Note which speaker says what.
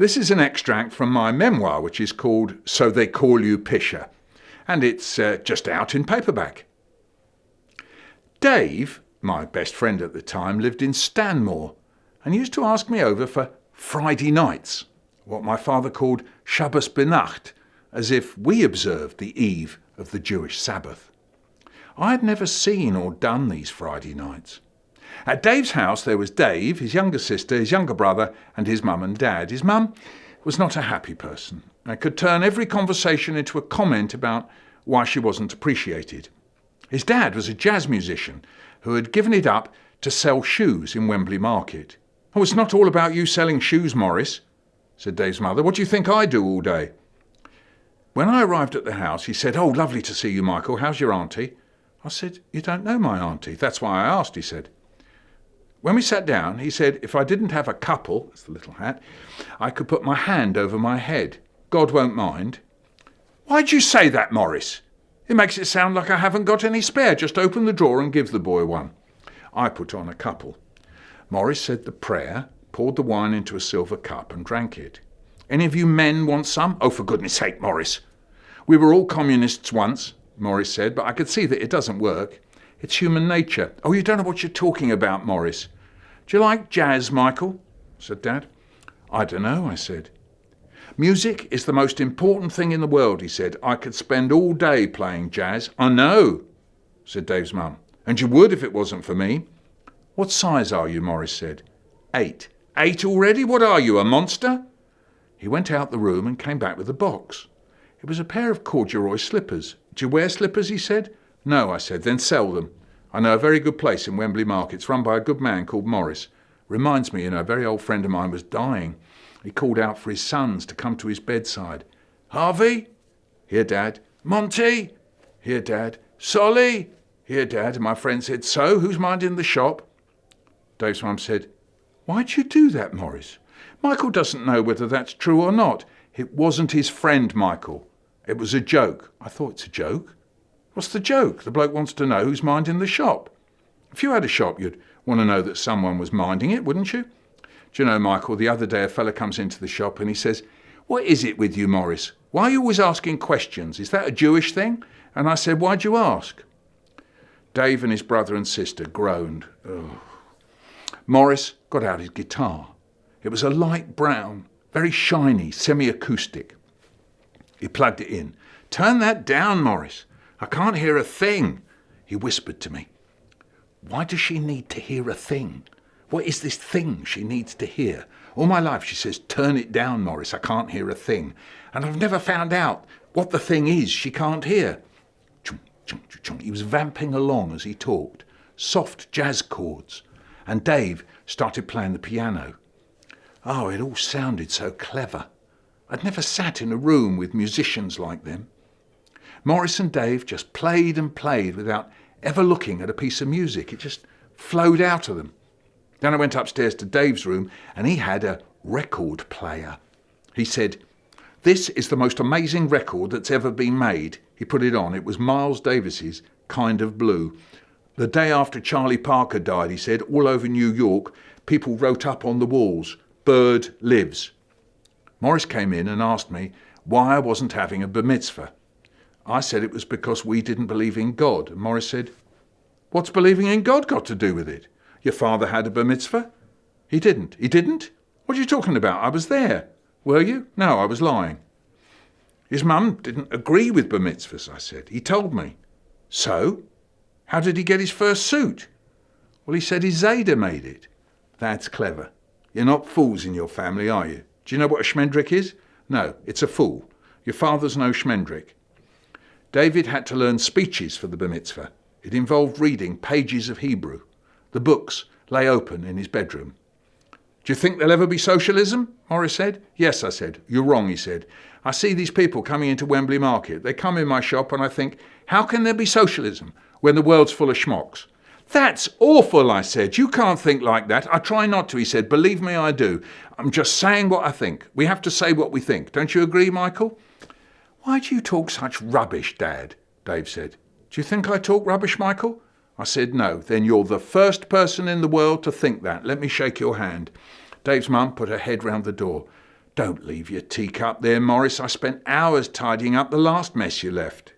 Speaker 1: This is an extract from my memoir, which is called So They Call You Pisher, and it's just out in paperback. Dave, my best friend at the time, lived in Stanmore and used to ask me over for Friday nights, what my father called Shabbos Benacht, as if we observed the eve of the Jewish Sabbath. I had never seen or done these Friday nights. At Dave's house there was Dave, his younger sister, his younger brother and his mum and dad. His mum was not a happy person and could turn every conversation into a comment about why she wasn't appreciated. His dad was a jazz musician who had given it up to sell shoes in Wembley Market. "Oh, it's not all about you selling shoes, Morris," said Dave's mother. "What do you think I do all day?" When I arrived at the house, he said, "Oh, lovely to see you, Michael. How's your auntie?" I said, "You don't know my auntie." "That's why I asked," he said. When we sat down, he said if I didn't have a couple, that's the little hat, I could put my hand over my head. God won't mind. "Why'd you say that, Morris? It makes it sound like I haven't got any spare. Just open the drawer and give the boy one." I put on a couple. Morris said the prayer, poured the wine into a silver cup and drank it. "Any of you men want some?" "Oh, for goodness sake, Morris. We were all communists once," Morris said, "but I could see that it doesn't work. It's human nature." "Oh, you don't know what you're talking about, Morris." "Do you like jazz, Michael?" said Dad. "I don't know," I said. "Music is the most important thing in the world," he said. "I could spend all day playing jazz." "I know," said Dave's mum. "And you would if it wasn't for me." "What size are you?" Morris said. 8. 8 already? What are you, a monster?" He went out the room and came back with a box. It was a pair of corduroy slippers. "Do you wear slippers?" he said. "No," I said. "Then sell them. I know a very good place in Wembley Market. It's run by a good man called Morris. Reminds me, a very old friend of mine was dying. He called out for his sons to come to his bedside. 'Harvey?' 'Here, Dad.' 'Monty?' 'Here, Dad.' 'Solly?' 'Here, Dad.' And my friend said, 'So, who's minding the shop?' Dave's mum said, 'Why'd you do that, Morris? Michael doesn't know whether that's true or not. It wasn't his friend, Michael. It was a joke.' I thought, it's a joke? What's the joke? The bloke wants to know who's minding the shop. If you had a shop, you'd want to know that someone was minding it, wouldn't you? Do you know, Michael, the other day a fella comes into the shop and he says, 'What is it with you, Morris? Why are you always asking questions? Is that a Jewish thing?' And I said, 'Why'd you ask?' Dave and his brother and sister groaned. Ugh. Morris got out his guitar. It was a light brown, very shiny, semi-acoustic. He plugged it in. 'Turn that down, Morris. I can't hear a thing,' he whispered to me. Why does she need to hear a thing? What is this thing she needs to hear? All my life she says, 'Turn it down, Morris, I can't hear a thing.' And I've never found out what the thing is she can't hear." He was vamping along as he talked, soft jazz chords, and Dave started playing the piano. Oh, it all sounded so clever. I'd never sat in a room with musicians like them. Morris and Dave just played and played without ever looking at a piece of music. It just flowed out of them. Then I went upstairs to Dave's room and he had a record player. He said, "This is the most amazing record that's ever been made." He put it on. It was Miles Davis's Kind of Blue. The day after Charlie Parker died, he said, all over New York, people wrote up on the walls, "Bird lives." Morris came in and asked me why I wasn't having a bar mitzvah. I said it was because we didn't believe in God. And Morris said, "What's believing in God got to do with it? Your father had a bar mitzvah?" "He didn't." "He didn't? What are you talking about? I was there." "Were you?" "No, I was lying." "His mum didn't agree with bar mitzvahs," I said. "He told me." "So? How did he get his first suit?" "Well, he said his Zayda made it." "That's clever. You're not fools in your family, are you? Do you know what a shmendrik is?" "No, it's a fool. Your father's no shmendrik." David had to learn speeches for the bar mitzvah. It involved reading pages of Hebrew. The books lay open in his bedroom. "Do you think there'll ever be socialism?" Morris said. "Yes," I said. "You're wrong," he said. "I see these people coming into Wembley Market. They come in my shop and I think, how can there be socialism when the world's full of schmucks?" "That's awful," I said. "You can't think like that." "I try not to," he said. "Believe me, I do. I'm just saying what I think. We have to say what we think. Don't you agree, Michael?" "Why do you talk such rubbish, Dad?" Dave said. "Do you think I talk rubbish, Michael?" I said, "No." "Then you're the first person in the world to think that. Let me shake your hand." Dave's mum put her head round the door. Don't leave your teacup there, Morris. I spent hours tidying up the last mess you left.